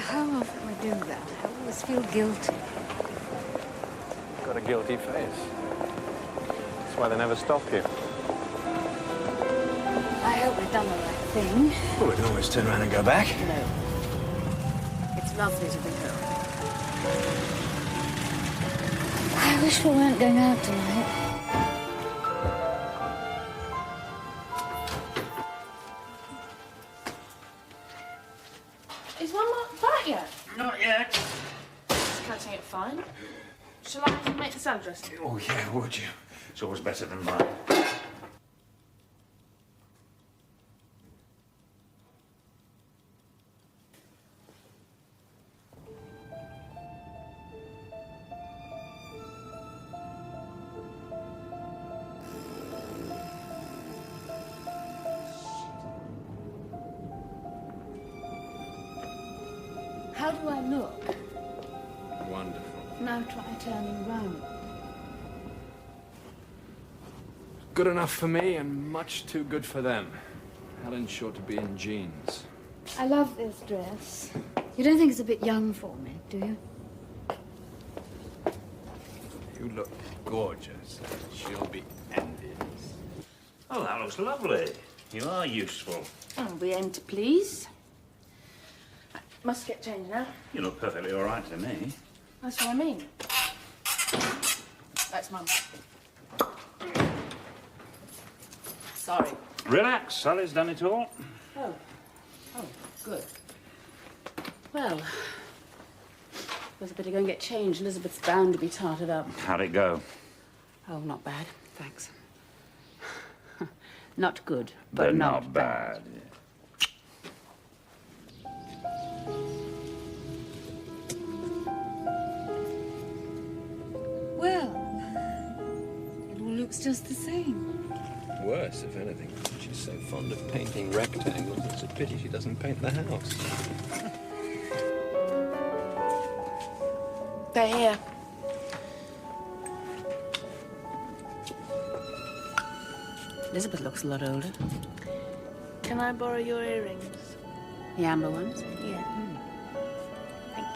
How often we do that? I always feel guilty. You've got a guilty face. That's why they never stop you. I hope we've done the right thing. Well, we can always turn around and go back. No. It's lovely to be home. I wish we weren't going out tonight. Is Mum not back yet? Not yet. It's catching it fine. Shall I make the salad dressing? Oh, yeah, would you? It's always better than mine. How do I look? Wonderful. Now try turning round. Good enough for me and much too good for them. Helen's sure to be in jeans. I love this dress. You don't think it's a bit young for me, do you? You look gorgeous. She'll be envious. Oh, that looks lovely. You are useful. Oh, we aim to please. Must get changed now. You look perfectly all right to me. That's what I mean. That's Mum. Sorry. Relax, Sally's done it all. Oh, good. Well, there's a bit of go and get changed. Elizabeth's bound to be tarted up. How'd it go? Oh, not bad, thanks. Not good, but They're not bad. Well, it all looks just the same. Worse, if anything. She's so fond of painting rectangles. It's a pity she doesn't paint the house. They're here. Elizabeth looks a lot older. Can I borrow your earrings? The amber ones? Yeah. Thank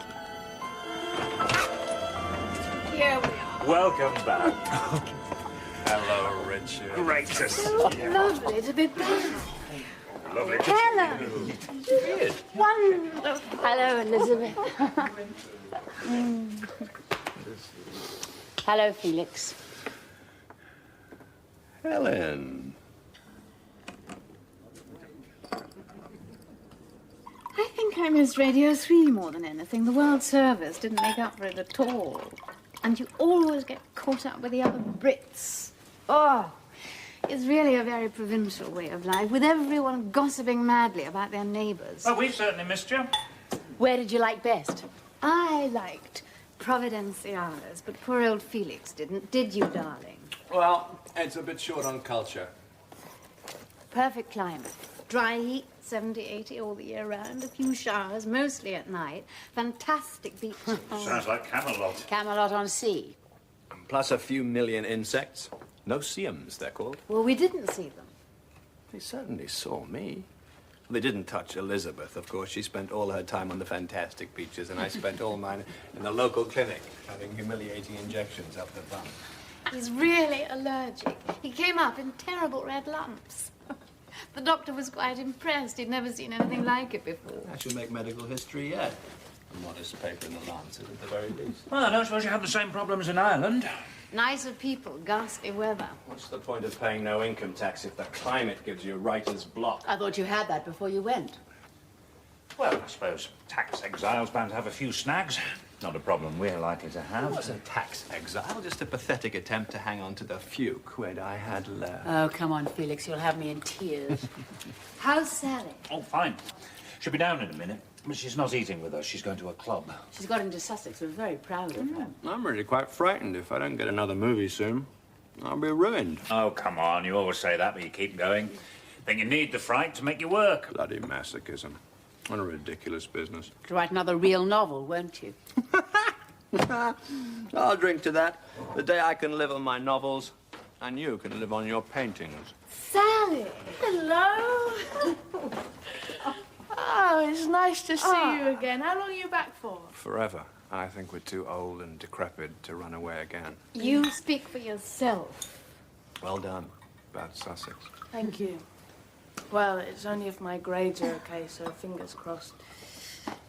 you. Here we are. Welcome back. Hello, Richard. Great to see So you. lovely to be back. Lovely to Helen! Weird. Wonderful. Hello, Elizabeth. Hello, Felix. Helen. I think I missed Radio 3 more than anything. The World Service didn't make up for it at all. And you always get caught up with the other Brits. Oh, it's really a very provincial way of life, with everyone gossiping madly about their neighbours. Oh, we've certainly missed you. Where did you like best? I liked Providenciales, but poor old Felix didn't. Did you, darling? Well, it's a bit short on culture. Perfect climate. Dry heat, 70, 80 all the year round. A few showers, mostly at night. Fantastic beaches. Sounds like Camelot. Camelot on Sea. Plus a few million insects. No-see-ums, they're called. Well, we didn't see them. They certainly saw me. They didn't touch Elizabeth, of course. She spent all her time on the fantastic beaches, and I spent all mine in the local clinic, having humiliating injections up the bum. He's really allergic. He came up in terrible red lumps. The doctor was quite impressed. He'd never seen anything like it before. I shall make medical history yet. A modest paper in the Lancet, at the very least. Well, I don't suppose you have the same problems in Ireland. Nicer people, ghastly weather. What's the point of paying no income tax if the climate gives you writer's block? I thought you had that before you went. Well, I suppose tax exiles bound to have a few snags. Not a problem we're likely to It have. wasn't tax exile, just a pathetic attempt to hang on to the few quid I had left. Oh, come on, Felix. You'll have me in tears. How's Sally? Oh, fine. She'll be down in a minute. But she's not eating with us. She's going to a club. She's got into Sussex. We're very proud of her. I'm really quite frightened. If I don't get another movie soon, I'll be ruined. Oh, come on. You always say that, but you keep going. Think you need the fright to make you work. Bloody masochism. What a ridiculous business. To write another real novel, won't you? I'll drink to that. The day I can live on my novels, and you can live on your paintings. Sally! Hello. Oh, it's nice to see you again. How long are you back for? Forever. I think we're too old and decrepit to run away again. You speak for yourself. Well done, Bad Sussex. Thank you. Well, it's only if my grades are okay, so fingers crossed.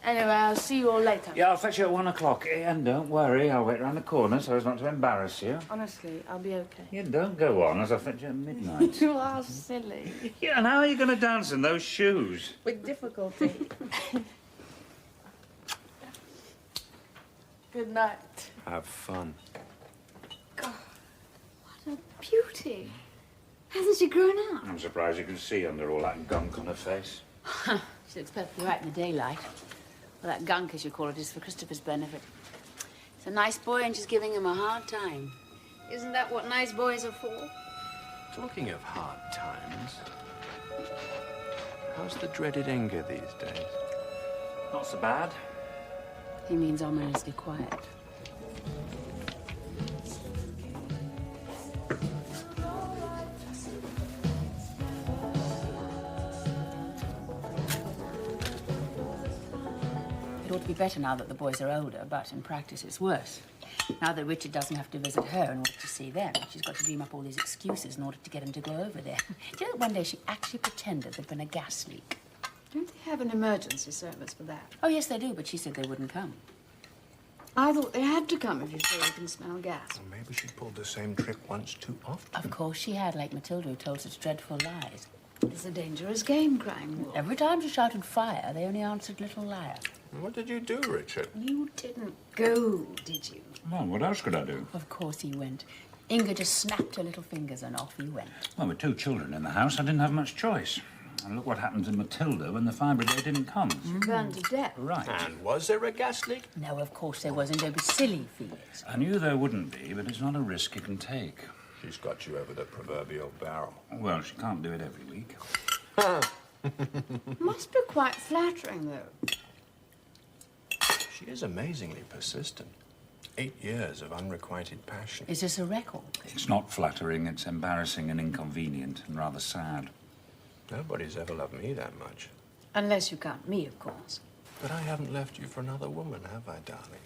Anyway, I'll see you all later. Yeah, I'll fetch you at 1 o'clock. And don't worry, I'll wait round the corner so as not to embarrass you. Honestly, I'll be okay. Yeah, don't go on, as I'll fetch you at midnight. You are silly. Yeah, and how are you going to dance in those shoes? With difficulty. Good night. Have fun. God, what a beauty. Hasn't she grown up? I'm surprised you can see under all that gunk on her face. She looks perfectly right in the daylight. Well, that gunk, as you call it, is for Christopher's benefit. He's a nice boy and she's giving him a hard time. Isn't that what nice boys are for? Talking of hard times, how's the dreaded Inga these days? Not so bad. He means ominously quiet. It ought to be better now that the boys are older, but in practice it's worse. Now that Richard doesn't have to visit her in order to see them, she's got to dream up all these excuses in order to get him to go over there. Do you know that one day she actually pretended there'd been a gas leak? Don't they have an emergency service for that? Oh, yes, they do, but she said they wouldn't come. I thought they had to come if you say you can smell gas. Well, maybe she pulled the same trick once too often. Of course she had, like Matilda, who told such dreadful lies. It's a dangerous game, crying wolf. Every time she shouted fire, they only answered little liar. What did you do, Richard? You didn't go, did you? Well, what else could I do? Of course he went. Inga just snapped her little fingers and off he went. Well, with 2 children in the house, I didn't have much choice. And look what happened to Matilda when the fire brigade didn't come. Burned to death. Right. And was there a gas leak? No, of course there wasn't. Don't be silly, Felix. I knew there wouldn't be, but it's not a risk you can take. She's got you over the proverbial barrel. Well, she can't do it every week. Must be quite flattering, though. She is amazingly persistent. 8 years of unrequited passion. Is this a record? It's not flattering, it's embarrassing and inconvenient and rather sad. Nobody's ever loved me that much. Unless you count me, of course. But I haven't left you for another woman, have I, darling?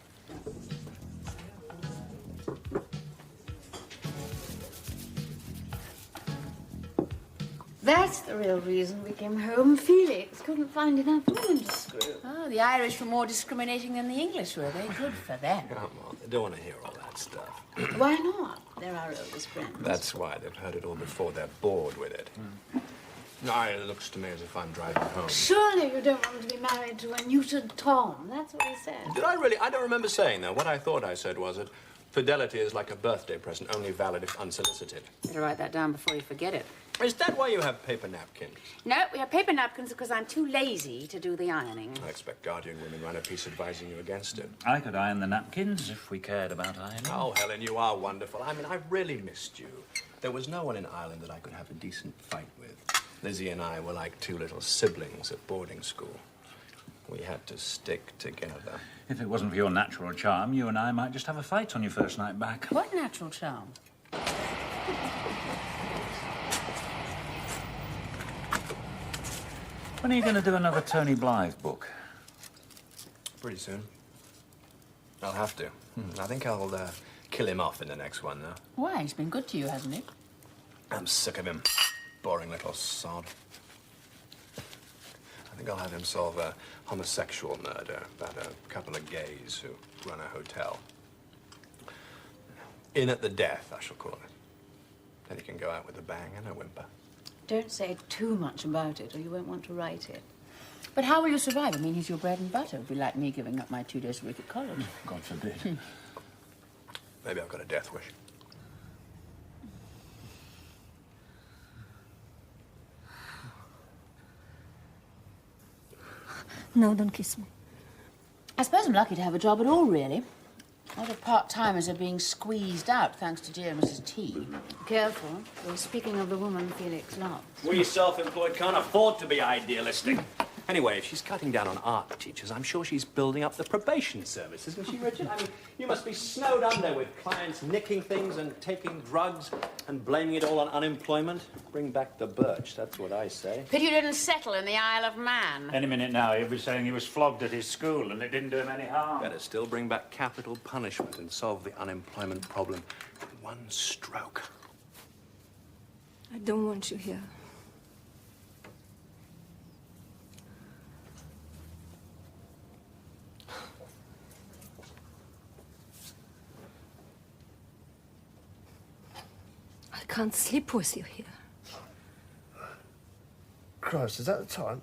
That's the real reason we came home. Felix couldn't find enough women to screw. Oh, the Irish were more discriminating than the English were. They good for them. Come on, they don't want to hear all that stuff. Why not? They're our oldest friends. That's why they've heard it all before. They're bored with it. No, it looks to me as if I'm driving home. Surely you don't want to be married to a neutered Tom. That's what he said. Did I really? I don't remember saying that. What I thought I said was that fidelity is like a birthday present, only valid if unsolicited. Better write that down before you forget it. Is that why you have paper napkins? No, we have paper napkins because I'm too lazy to do the ironing. I expect Guardian women ran a piece advising you against it. I could iron the napkins if we cared about ironing. Oh, Helen, you are wonderful. I mean, I've really missed you. There was no one in Ireland that I could have a decent fight with. Lizzie and I were like 2 little siblings at boarding school. We had to stick together. If it wasn't for your natural charm, you and I might just have a fight on your first night back. What natural charm? When are you going to do another Tony Blythe book? Pretty soon. I'll have to. I think I'll kill him off in the next one, though. Why? He's been good to you, hasn't he? I'm sick of him. Boring little sod. I think I'll have him solve a homosexual murder about a couple of gays who run a hotel. In at the death, I shall call it. Then he can go out with a bang and a whimper. Don't say too much about it, or you won't want to write it. But how will you survive? I mean, he's your bread and butter. It'd be like me giving up my 2 days a week at college. God forbid. Maybe I've got a death wish. No, don't kiss me. I suppose I'm lucky to have a job at all, really. A lot of part-timers are being squeezed out, thanks to dear Mrs. T. Careful. You're speaking of the woman Felix loves. We self-employed can't afford to be idealistic. Anyway, if she's cutting down on art teachers, I'm sure she's building up the probation service, isn't she, Richard? I mean, you must be snowed under with clients nicking things and taking drugs and blaming it all on unemployment. Bring back the birch, that's what I say. Pity you didn't settle in the Isle of Man. Any minute now, he'll be saying he was flogged at his school and it didn't do him any harm. Better still bring back capital punishment and solve the unemployment problem in one stroke. I don't want you here. I can't sleep with you here. Christ, is that the time?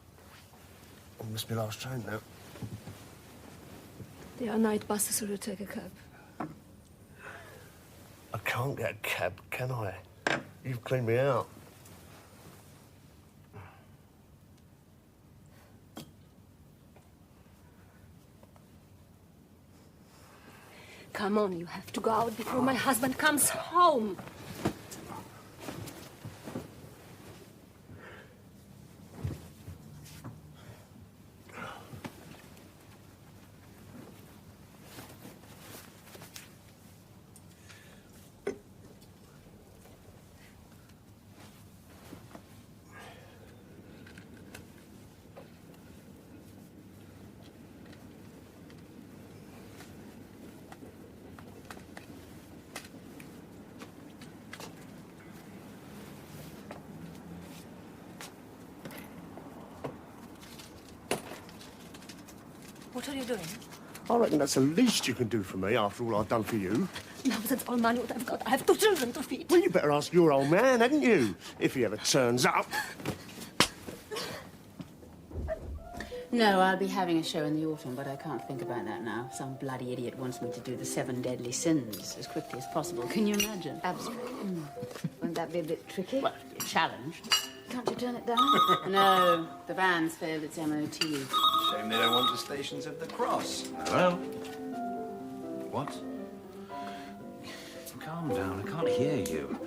Oh, must be last train now. There are night buses, so you take a cab. I can't get a cab, can I? You've cleaned me out. Come on, you have to go out before my husband comes home. What are you doing? I reckon that's the least you can do for me after all I've done for you. Now that's all money what I've got. I have 2 children to feed. Well, you better ask your old man, hadn't you? If he ever turns up. No, I'll be having a show in the autumn, but I can't think about that now. Some bloody idiot wants me to do the 7 deadly sins as quickly as possible. Can you imagine? Absolutely. Won't that be a bit tricky? Well, it'd be a challenge. Can't you turn it down? No, the van's failed its MOT. Shame they don't want the Stations of the Cross. Hello? What? Calm down, I can't hear you.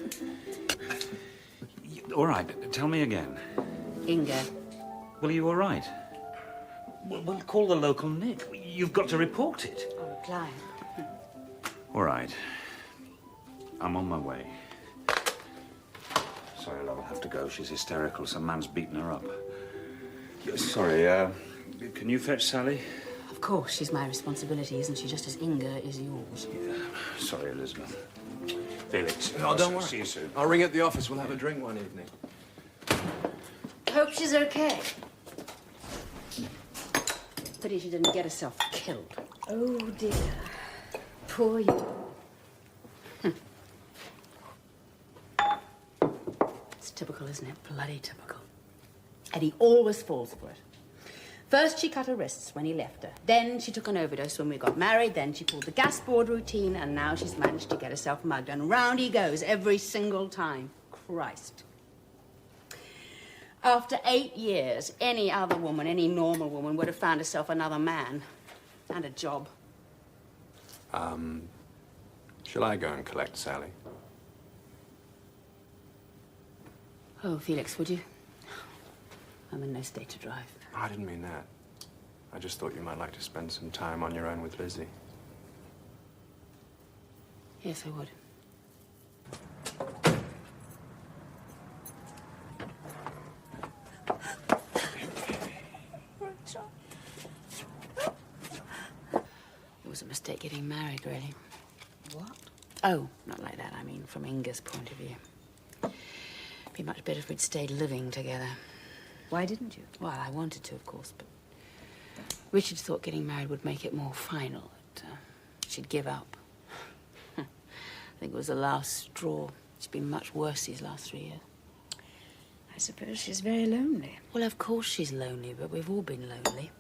All right, tell me again. Inga. Well, are you all right? Well, call the local Nick. You've got to report it. Or a client. All right. I'm on my way. Sorry, love, I'll have to go. She's hysterical. Some man's beaten her up. Sorry, can you fetch Sally? Of course, she's my responsibility, isn't she? Just as Inga is yours. Yeah. Sorry, Elizabeth. Felix. Oh, don't worry. See you soon. I'll ring at the office. We'll have a drink one evening. Hope she's okay. Pity she didn't get herself killed. Oh, dear. Poor you. It's typical, isn't it? Bloody typical. And he always falls for it. First, she cut her wrists when he left her. Then she took an overdose when we got married. Then she pulled the gas board routine. And now she's managed to get herself mugged. And round he goes every single time. Christ. After 8 years, any other woman, any normal woman, would have found herself another man. And a job. Shall I go and collect Sally? Oh, Felix, would you? I'm in no state to drive. I didn't mean that. I just thought you might like to spend some time on your own with Lizzie. Yes, I would. It was a mistake getting married, really. What? Oh, not like that. I mean, from Inga's point of view. Be much better if we'd stayed living together. Why didn't you? Well, I wanted to, of course, but Richard thought getting married would make it more final. That, she'd give up. I think it was the last straw. She's been much worse these last 3 years. I suppose she's very lonely. Well, of course she's lonely, but we've all been lonely.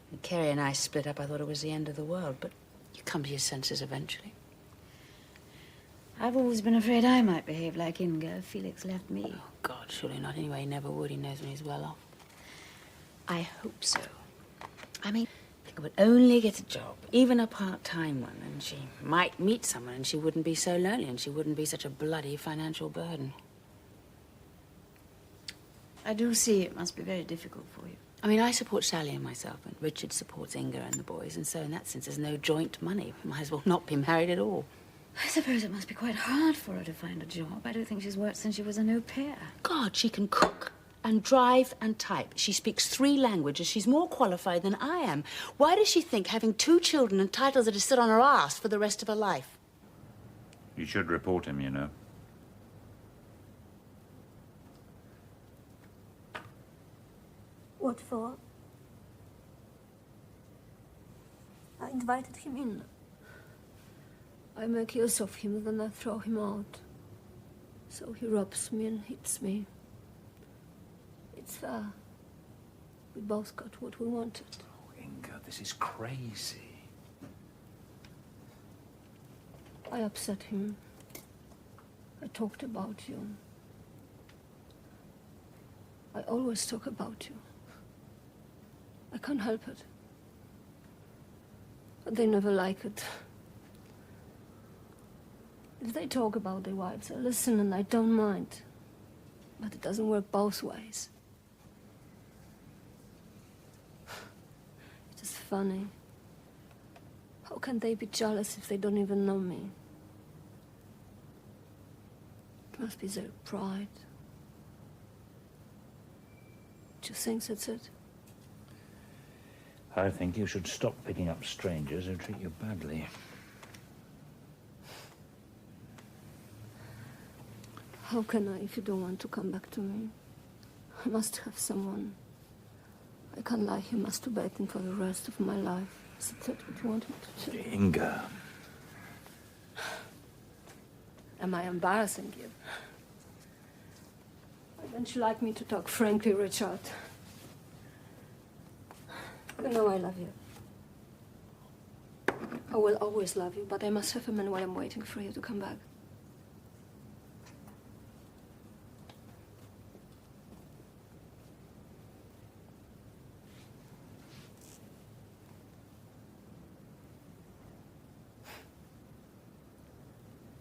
When Kerry and I split up, I thought it was the end of the world, but you come to your senses eventually. I've always been afraid I might behave like Inga if Felix left me. Oh, God, surely not. Anyway, he never would. He knows when he's well off. I hope so. I mean, if he would only get a job, even a part-time one, and she might meet someone and she wouldn't be so lonely and she wouldn't be such a bloody financial burden. I do see it must be very difficult for you. I mean, I support Sally and myself, and Richard supports Inga and the boys, and so in that sense there's no joint money. Might as well not be married at all. I suppose it must be quite hard for her to find a job. I don't think she's worked since she was an au pair. God, she can cook and drive and type. She speaks 3 languages. She's more qualified than I am. Why does she think having 2 children and titles are to sit on her ass for the rest of her life? You should report him, you know. What for? I invited him in. I make use of him, then I throw him out. So he robs me and hits me. It's fair. We both got what we wanted. Oh, Inga, this is crazy. I upset him. I talked about you. I always talk about you. I can't help it. But they never like it. If they talk about their wives, I listen and I don't mind. But it doesn't work both ways. It is funny. How can they be jealous if they don't even know me? It must be their pride. Do you think that's it? I think you should stop picking up strangers who treat you badly. How can I if you don't want to come back to me? I must have someone. I can't lie here masturbating for the rest of my life. Is that what you want me to do? Inga. Am I embarrassing you? Why don't you like me to talk frankly, Richard? You know I love you. I will always love you, but I must have a man while I'm waiting for you to come back.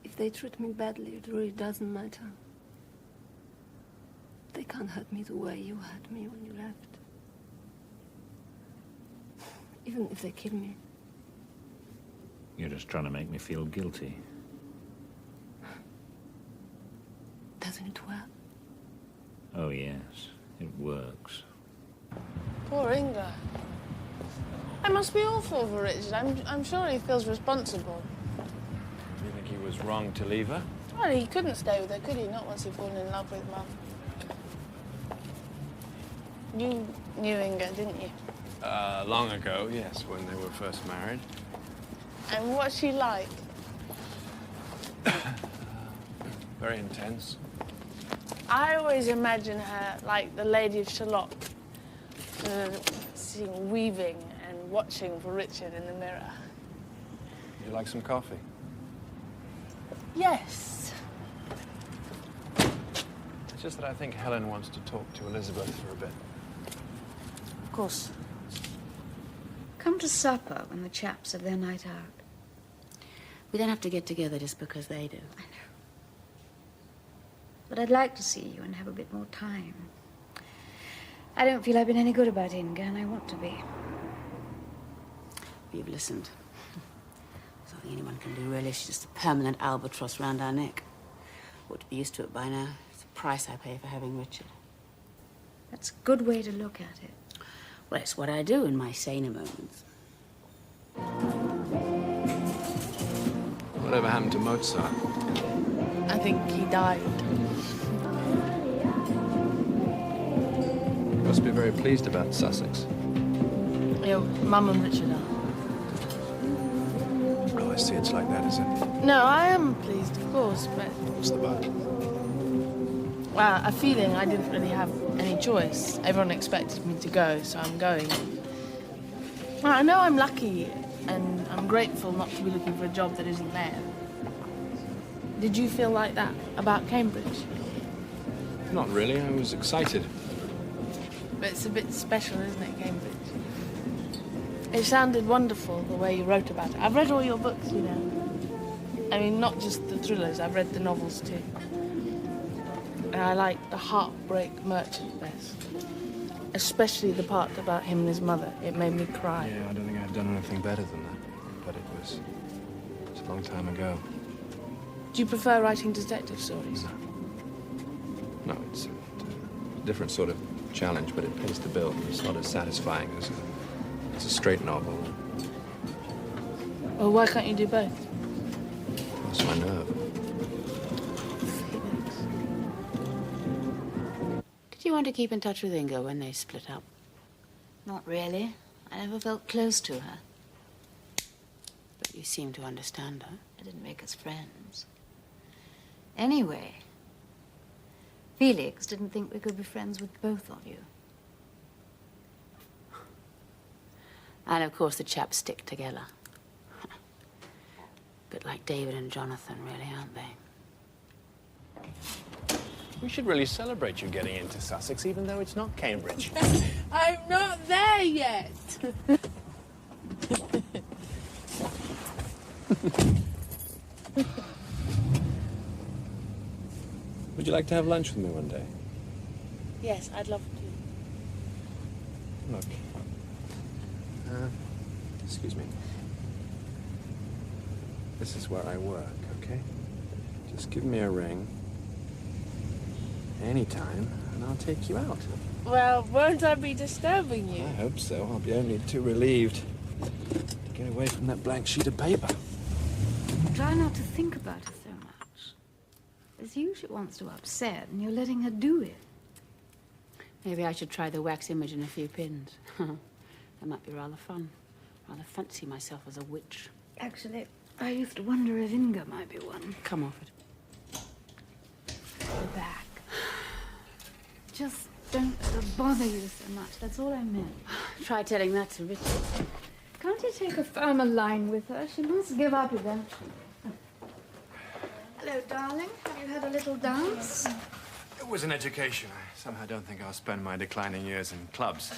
If they treat me badly, it really doesn't matter. They can't hurt me the way you hurt me when you left. Even if they kill me. You're just trying to make me feel guilty. Doesn't it work? Oh, yes. It works. Poor Inga. It must be awful for Richard. I'm sure he feels responsible. Do you think he was wrong to leave her? Well, he couldn't stay with her, could he? Not once he'd fallen in love with Mum. You knew Inga, didn't you? Long ago, yes, when they were first married. And what's she like? Very intense. I always imagine her like the Lady of Shalott, seeing weaving and watching for Richard in the mirror. Would you like some coffee? Yes. It's just that I think Helen wants to talk to Elizabeth for a bit. Of course. Come to supper when the chaps have their night out. We don't have to get together just because they do. I know. But I'd like to see you and have a bit more time. I don't feel I've been any good about Inga, and I want to be. You've listened. There's nothing anyone can do, really. She's just a permanent albatross round our neck. Ought to be used to it by now. It's the price I pay for having Richard. That's a good way to look at it. Well, it's what I do in my saner moments. Whatever happened to Mozart? I think he died. You must be very pleased about Sussex. Yeah, Mum and Richard are. Oh, I see. It's like that, is it? No, I am pleased, of course, but... What's the but? Well, a feeling I didn't really have any choice. Everyone expected me to go, so I'm going. Well, I know I'm lucky, and I'm grateful not to be looking for a job that isn't there. Did you feel like that about Cambridge? Not really. I was excited. But it's a bit special, isn't it, Cambridge? It sounded wonderful, the way you wrote about it. I've read all your books, you know. I mean, not just the thrillers, I've read the novels too. And I like The Heartbreak Merchant best. Especially the part about him and his mother. It made me cry. Yeah, I don't think I've done anything better than that. But it's a long time ago. Do you prefer writing detective stories? No, it's a different sort of challenge, but it pays the bill. It's not as satisfying as a straight novel. Well, why can't you do both? That's my nerve. Did you want to keep in touch with Inga when they split up? Not really. I never felt close to her. But you seem to understand her. It didn't make us friends. Anyway, Felix didn't think we could be friends with both of you. And of course the chaps stick together. Bit like David and Jonathan, really, aren't they? We should really celebrate you getting into Sussex, even though it's not Cambridge. I'm not there yet. Would you like to have lunch with me one day? Yes, I'd love to. Look. Excuse me. This is where I work, okay? Just give me a ring. Anytime, and I'll take you out. Well, won't I be disturbing you? I hope so. I'll be only too relieved to get away from that blank sheet of paper. Try not to think about her so much. It's you she wants to upset, and you're letting her do it. Maybe I should try the wax image and a few pins. That might be rather fun. Rather fancy myself as a witch. Actually, I used to wonder if Inga might be one. Come off it. Go back. Just don't let her bother you so much. That's all I meant. Try telling that to Richard. Can't you take a firmer line with her? She must give up eventually. Hello, darling. Have you had a little dance? It was an education. I somehow don't think I'll spend my declining years in clubs.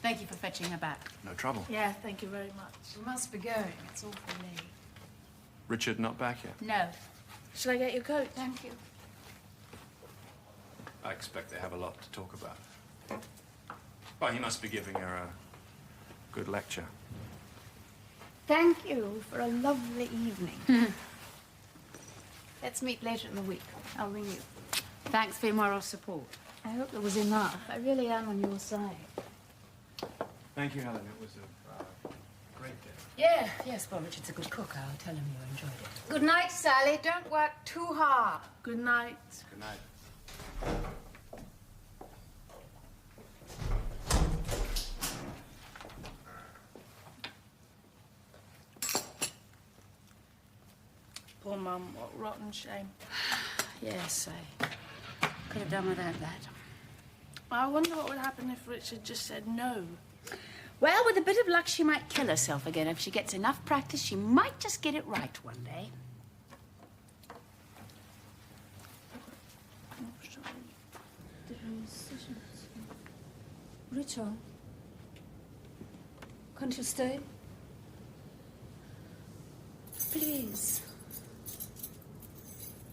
Thank you for fetching her back. No trouble. Yeah, thank you very much. We must be going. It's awfully late. Richard not back yet? No. Shall I get your coat? Thank you. I expect they have a lot to talk about. Well, he must be giving her a good lecture. Thank you for a lovely evening. Let's meet later in the week. I'll ring you. Thanks for your moral support. I hope there was enough. I really am on your side. Thank you, Helen. It was a great day. Yes, well, Richard's a good cook. I'll tell him you enjoyed it. Good night, Sally. Don't work too hard. Good night. Good night. Poor Mum, what a rotten shame. Yes, I could have done without that. I wonder what would happen if Richard just said no. Well, with a bit of luck, she might kill herself again. If she gets enough practice, she might just get it right one day. Richard, can't you stay? Please.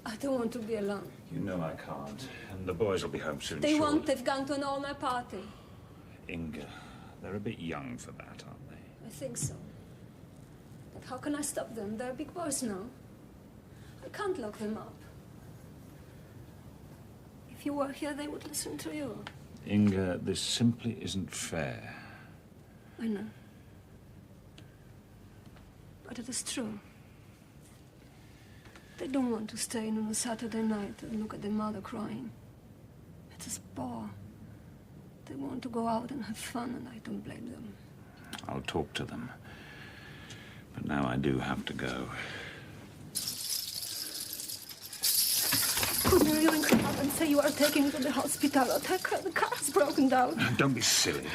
I don't want to be alone. You know I can't. And the boys will be home soon. They surely. won't. They've gone to an all-night party. Inga, they're a bit young for that, aren't they? I think so. But how can I stop them? They're big boys now. I can't lock them up. If you were here, they would listen to you. Inga, this simply isn't fair. I know. But it is true. They don't want to stay in on a Saturday night and look at their mother crying. It is bore. They want to go out and have fun, and I don't blame them. I'll talk to them. But now I do have to go. Could you ring her up and say you are taking her to the hospital or tell her the car's broken down? Don't be silly.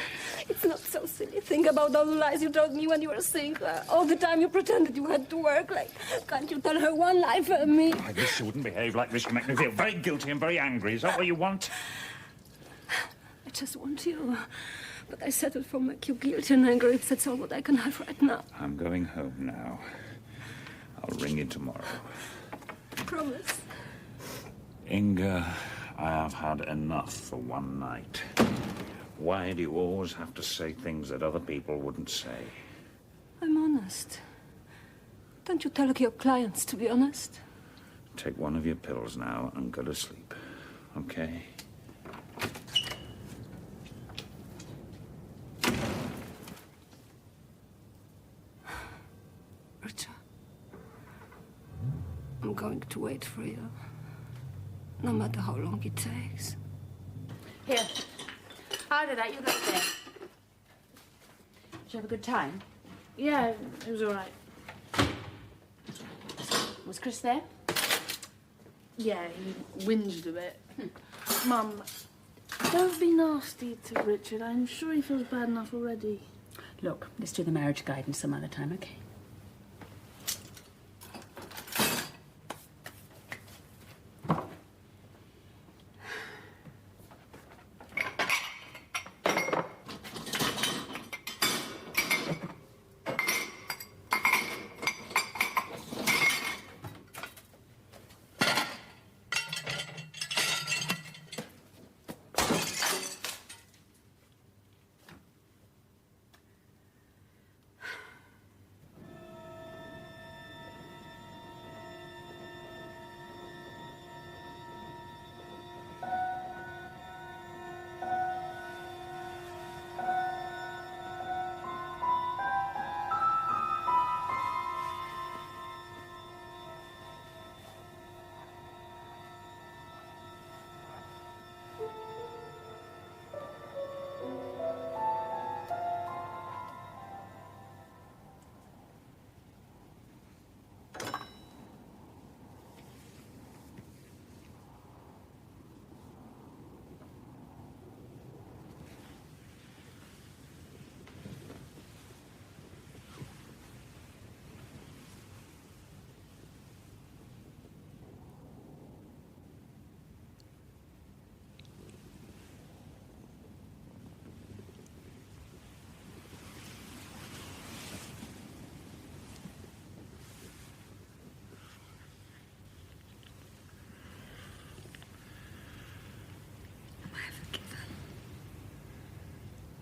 It's not so silly. Think about all the lies you told me when you were sick. All the time you pretended you had to work. Like, can't you tell her one lie for me? I wish she wouldn't behave like this. You make me feel very guilty and very angry. Is that what you want? I just want you. But I settled for make you guilty and angry if that's all what I can have right now. I'm going home now. I'll ring you tomorrow. Promise. Inga, I have had enough for one night. Why do you always have to say things that other people wouldn't say? I'm honest. Don't you tell your clients to be honest? Take one of your pills now and go to sleep, okay? Richard, I'm going to wait for you, no matter how long it takes. Here. Harder that, you go there. Did you have a good time? Yeah, it was all right. Was Chris there? Yeah, he whinged a bit. Mum, don't be nasty to Richard. I'm sure he feels bad enough already. Look, let's do the marriage guidance some other time, okay?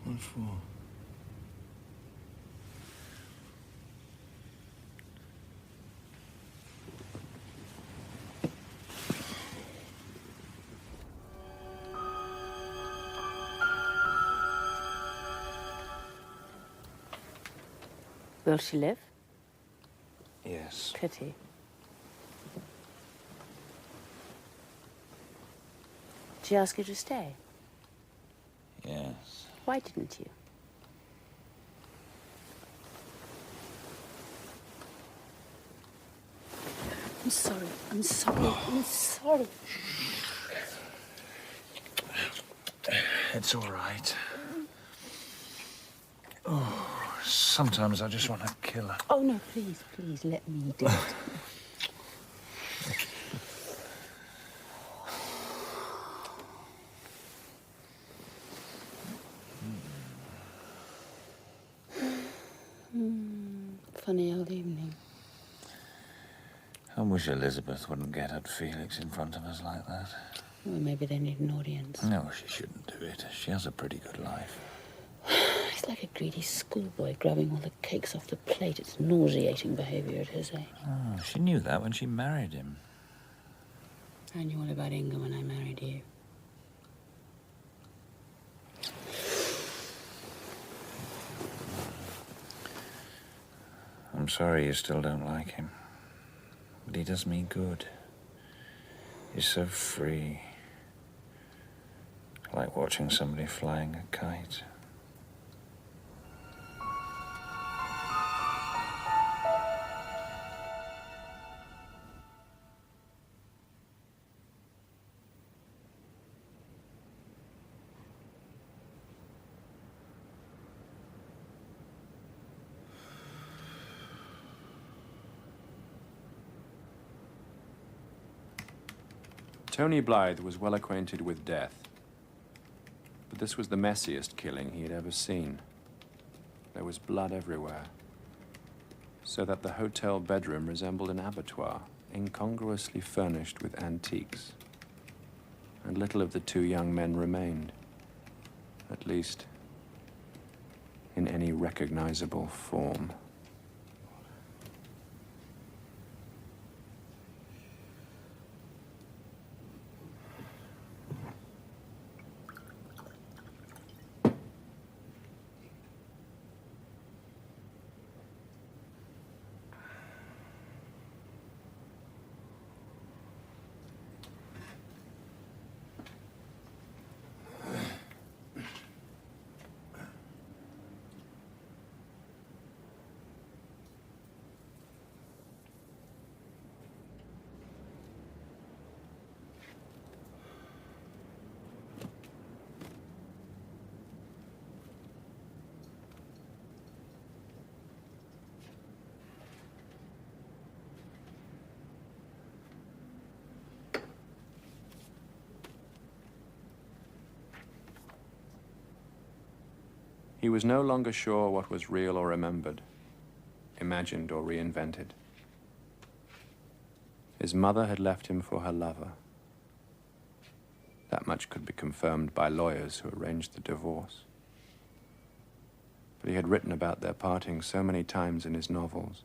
What for? Will she live? Yes. Pity. Did she ask you to stay? Yes. Why didn't you? I'm sorry. I'm sorry. I'm sorry. It's all right. Oh, sometimes I just want to kill her. Oh, no, please, please, let me do it. Funny old evening. I wish Elizabeth wouldn't get at Felix in front of us like that. Well, maybe they need an audience. No, she shouldn't do it. She has a pretty good life. He's like a greedy schoolboy grabbing all the cakes off the plate. It's nauseating behaviour at his age. Oh, she knew that when she married him. I knew all about Inga when I married you. I'm sorry you still don't like him. But he does me good. He's so free. Like watching somebody flying a kite. Tony Blythe was well acquainted with death, but this was the messiest killing he had ever seen. There was blood everywhere, so that the hotel bedroom resembled an abattoir, incongruously furnished with antiques, and little of the two young men remained. at least in any recognizable form. He was no longer sure what was real or remembered, imagined or reinvented. His mother had left him for her lover. That much could be confirmed by lawyers who arranged the divorce. But he had written about their parting so many times in his novels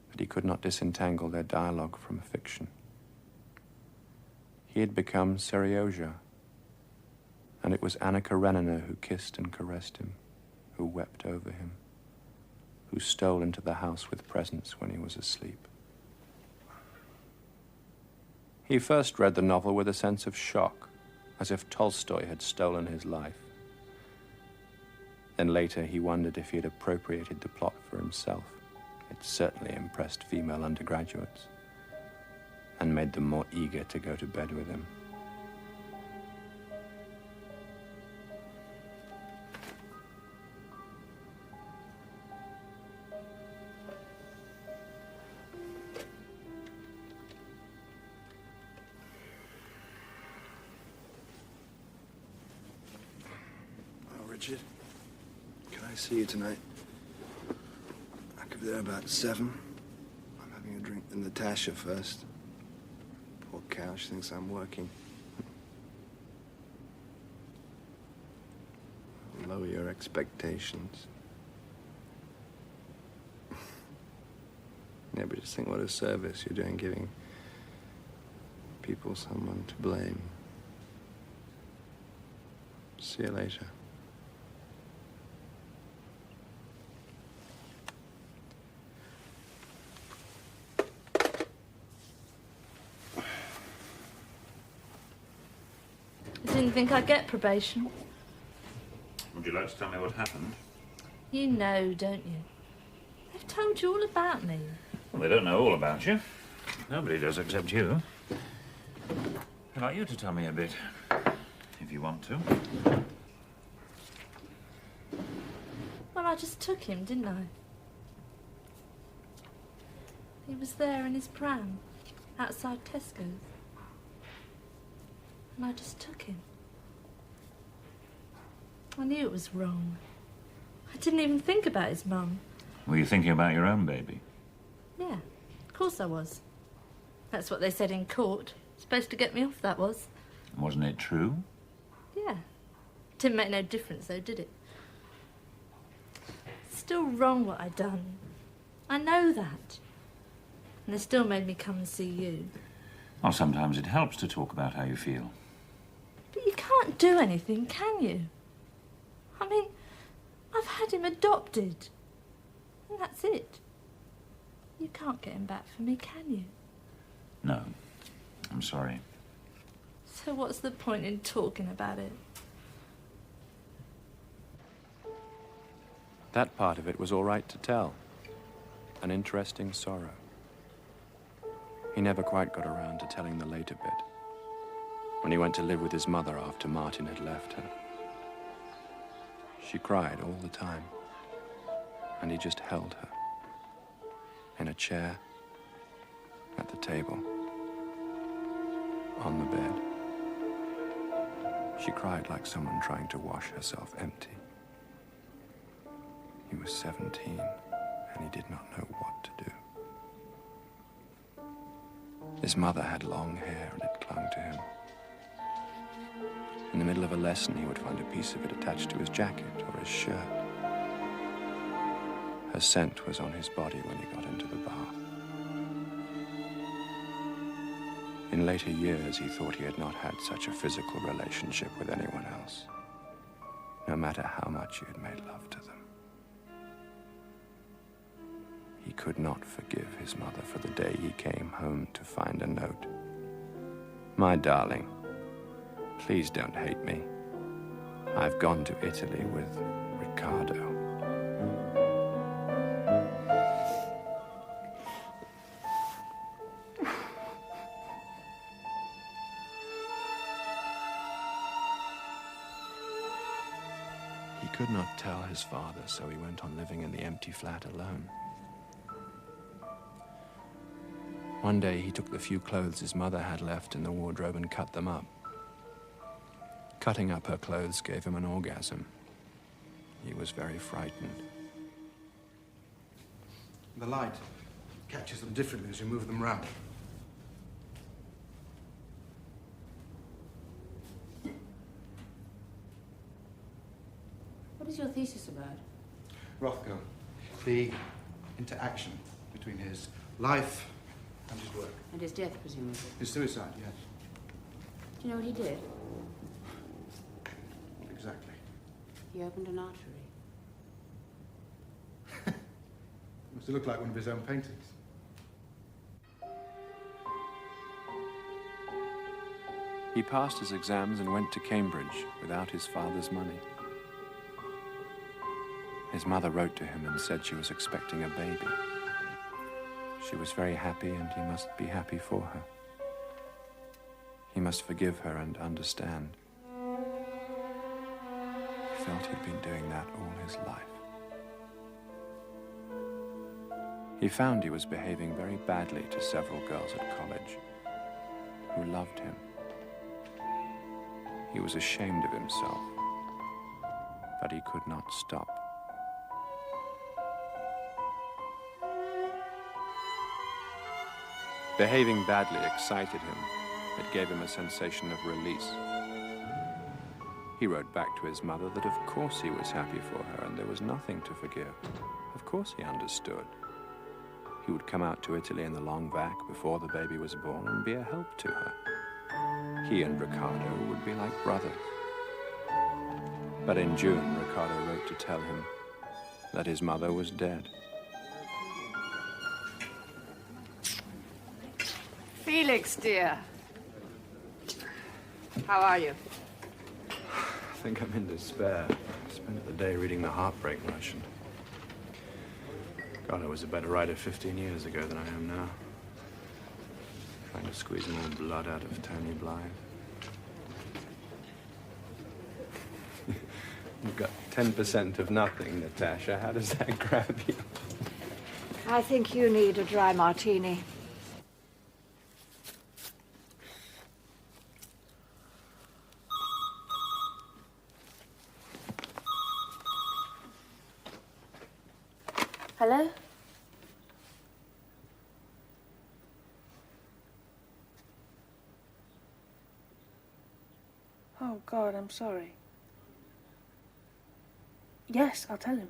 that he could not disentangle their dialogue from fiction. He had become Seryozha, and it was Anna Karenina who kissed and caressed him, who wept over him, who stole into the house with presents when he was asleep. He first read the novel with a sense of shock, as if Tolstoy had stolen his life. Then later he wondered if he had appropriated the plot for himself. It certainly impressed female undergraduates and made them more eager to go to bed with him. Richard, can I see you tonight? I could be there about 7. I'm having a drink with Natasha first. Poor cow, she thinks I'm working. Lower your expectations. Yeah, but just think what a service you're doing, giving people someone to blame. See you later. I didn't think I'd get probation. Would you like to tell me what happened? You know, don't you? They've told you all about me. Well, they don't know all about you. Nobody does except you. I'd like you to tell me a bit, if you want to. Well, I just took him, didn't I? He was there in his pram, outside Tesco's. And I just took him. I knew it was wrong. I didn't even think about his mum. Were you thinking about your own baby? Yeah, of course I was. That's what they said in court. Supposed to get me off, that was. Wasn't it true? Yeah. Didn't make no difference, though, did it? Still wrong what I'd done. I know that. And they still made me come and see you. Well, sometimes it helps to talk about how you feel. But you can't do anything, can you? I mean, I've had him adopted. And that's it. You can't get him back for me, can you? No. I'm sorry. So what's the point in talking about it? That part of it was all right to tell. An interesting sorrow. He never quite got around to telling the later bit, when he went to live with his mother after Martin had left her. She cried all the time, and he just held her. In a chair, at the table, on the bed. She cried like someone trying to wash herself empty. He was 17, and he did not know what to do. His mother had long hair, and it clung to him. In the middle of a lesson, he would find a piece of it attached to his jacket or his shirt. Her scent was on his body when he got into the bath. In later years, he thought he had not had such a physical relationship with anyone else, no matter how much he had made love to them. He could not forgive his mother for the day he came home to find a note. My darling, please don't hate me. I've gone to Italy with Riccardo. He could not tell his father, so he went on living in the empty flat alone. One day, he took the few clothes his mother had left in the wardrobe and cut them up. Cutting up her clothes gave him an orgasm. He was very frightened. The light catches them differently as you move them round. What is your thesis about? Rothko, the interaction between his life and his work. And his death, presumably. His suicide, yes. Do you know what he did? Not exactly. He opened an artery. Must have looked like one of his own paintings. He passed his exams and went to Cambridge without his father's money. His mother wrote to him and said she was expecting a baby. She was very happy, and he must be happy for her. He must forgive her and understand. He felt he'd been doing that all his life. He found he was behaving very badly to several girls at college who loved him. He was ashamed of himself, but he could not stop. Behaving badly excited him. It gave him a sensation of release. He wrote back to his mother that of course he was happy for her and there was nothing to forgive. Of course he understood. He would come out to Italy in the long vac before the baby was born and be a help to her. He and Riccardo would be like brothers. But in June, Riccardo wrote to tell him that his mother was dead. Felix, dear. How are you? I think I'm in despair. I spent the day reading The Heartbreak Merchant. God, I was a better writer 15 years ago than I am now. Trying to squeeze more blood out of Tony Blythe. You've got 10% of nothing, Natasha. How does that grab you? I think you need a dry martini. Hello? Oh, God, I'm sorry. Yes, I'll tell him.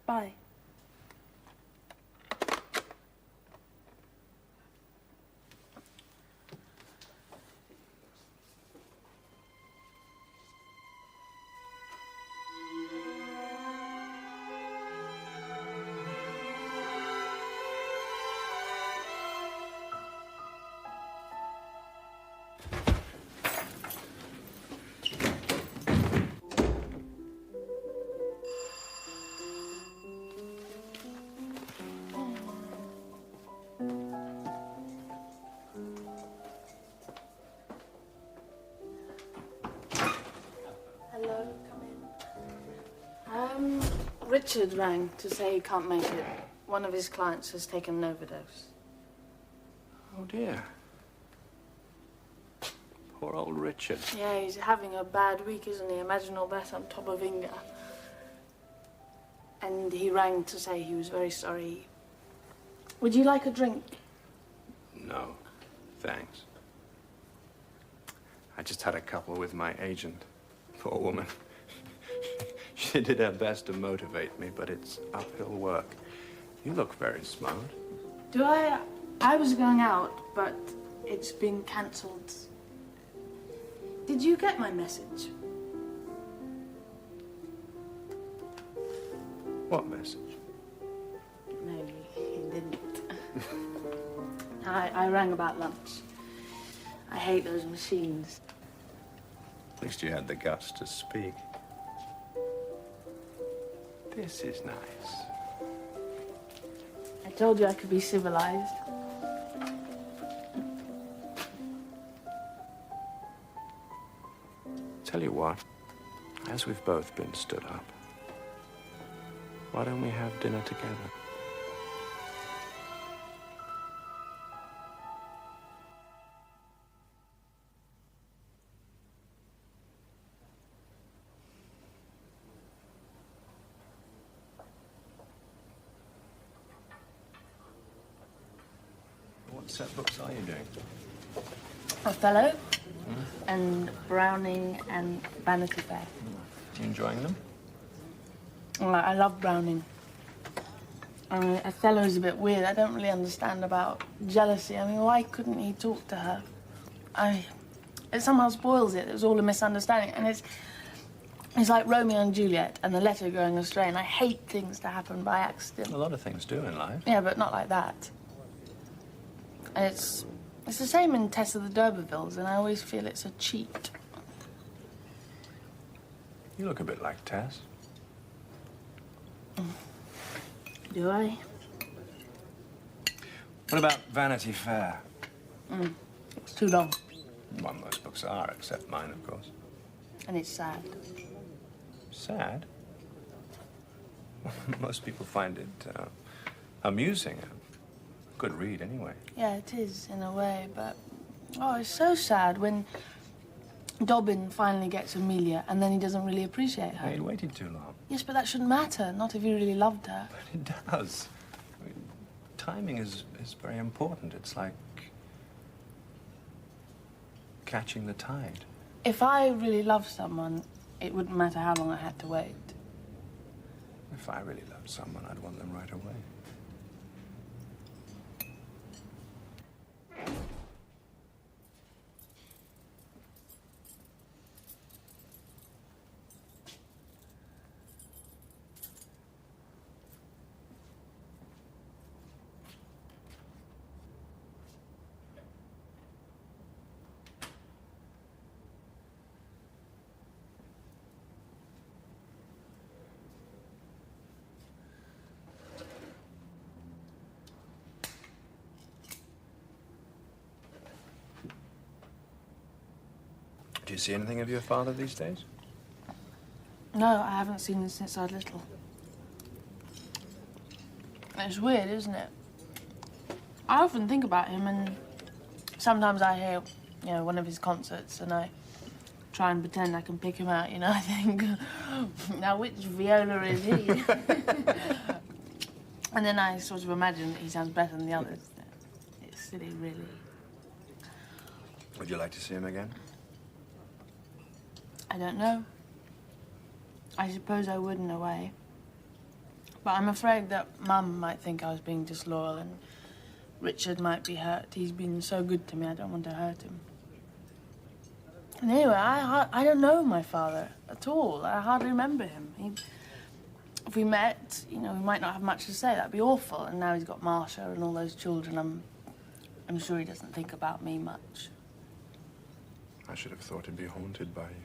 Bye. Richard rang to say he can't make it. One of his clients has taken an overdose. Oh, dear. Poor old Richard. Yeah, he's having a bad week, isn't he? Imagine all that on top of Inga. And he rang to say he was very sorry. Would you like a drink? No, thanks. I just had a couple with my agent. Poor woman. She did her best to motivate me, but it's uphill work. You look very smart. Do I? I was going out, but it's been cancelled. Did you get my message? What message? No, you didn't. I rang about lunch. I hate those machines. At least you had the guts to speak. This is nice. I told you I could be civilized. Tell you what, as we've both been stood up, why don't we have dinner together? What set books are you doing? Othello and Browning and Vanity Fair. You enjoying them? I love Browning. I mean, Othello's a bit weird. I don't really understand about jealousy. I mean, why couldn't he talk to her? It somehow spoils it. It was all a misunderstanding. And it's like Romeo and Juliet and the letter going astray. And I hate things to happen by accident. A lot of things do in life. Yeah, but not like that. And it's the same in Tess of the D'Urbervilles, and I always feel it's a cheat. You look a bit like Tess. Do I? What about Vanity Fair? It's too long. Well, most books are, except mine, of course. And it's sad. Sad? Most people find it amusing. A good read, anyway. Yeah, it is, in a way, but... Oh, it's so sad when Dobbin finally gets Amelia and then he doesn't really appreciate her. Yeah, he waited too long. Yes, but that shouldn't matter, not if he really loved her. But it does. I mean, timing is very important. It's like catching the tide. If I really loved someone, it wouldn't matter how long I had to wait. If I really loved someone, I'd want them right away. Do you see anything of your father these days? No, I haven't seen him since I was little. It's weird, isn't it? I often think about him, and sometimes I hear, you know, one of his concerts, and I try and pretend I can pick him out, you know. I think, now which viola is he? And then I sort of imagine that he sounds better than the others. It's silly, really. Would you like to see him again? I don't know. I suppose I would in a way. But I'm afraid that Mum might think I was being disloyal and Richard might be hurt. He's been so good to me, I don't want to hurt him. And anyway, I don't know my father at all. I hardly remember him. If we met, you know, we might not have much to say. That'd be awful. And now he's got Marcia and all those children. I'm sure he doesn't think about me much. I should have thought he'd be haunted by you.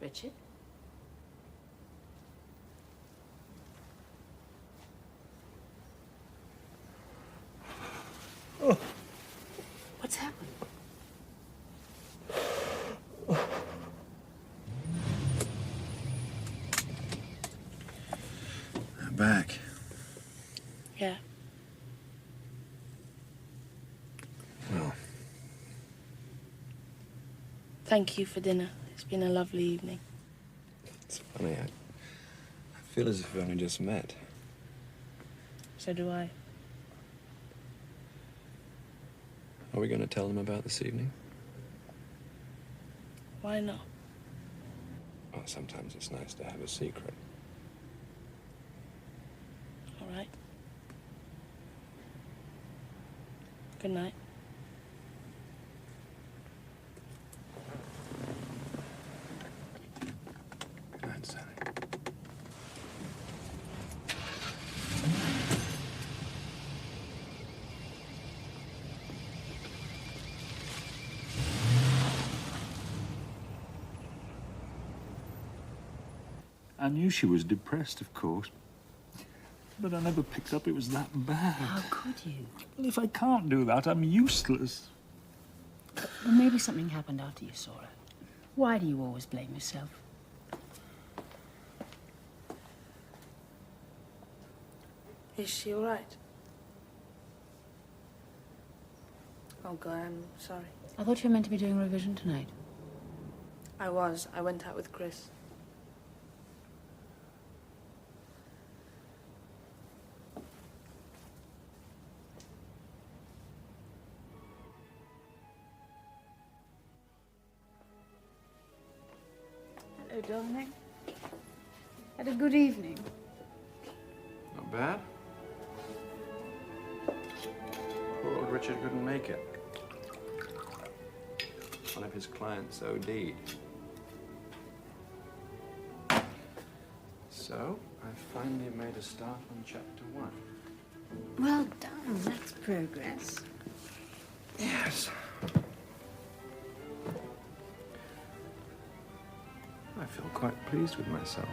Richard? Oh. What's happened? I'm back. Yeah. Well. Thank you for dinner. It's been a lovely evening. It's funny, I feel as if we've only just met. So do I. Are we going to tell them about this evening? Why not? Well, sometimes it's nice to have a secret. All right. Good night. Good night, Sally. I knew she was depressed, of course. But I never picked up it was that bad. How could you? Well, if I can't do that, I'm useless. Well, maybe something happened after you saw her. Why do you always blame yourself? Is she all right? Oh, God, I'm sorry. I thought you were meant to be doing revision tonight. I was. I went out with Chris. Hello, darling. Had a good evening. Not bad. Poor old Richard couldn't make it. One of his clients OD'd. So, I finally made a start on chapter 1. Well done. That's progress. Yes. I feel quite pleased with myself.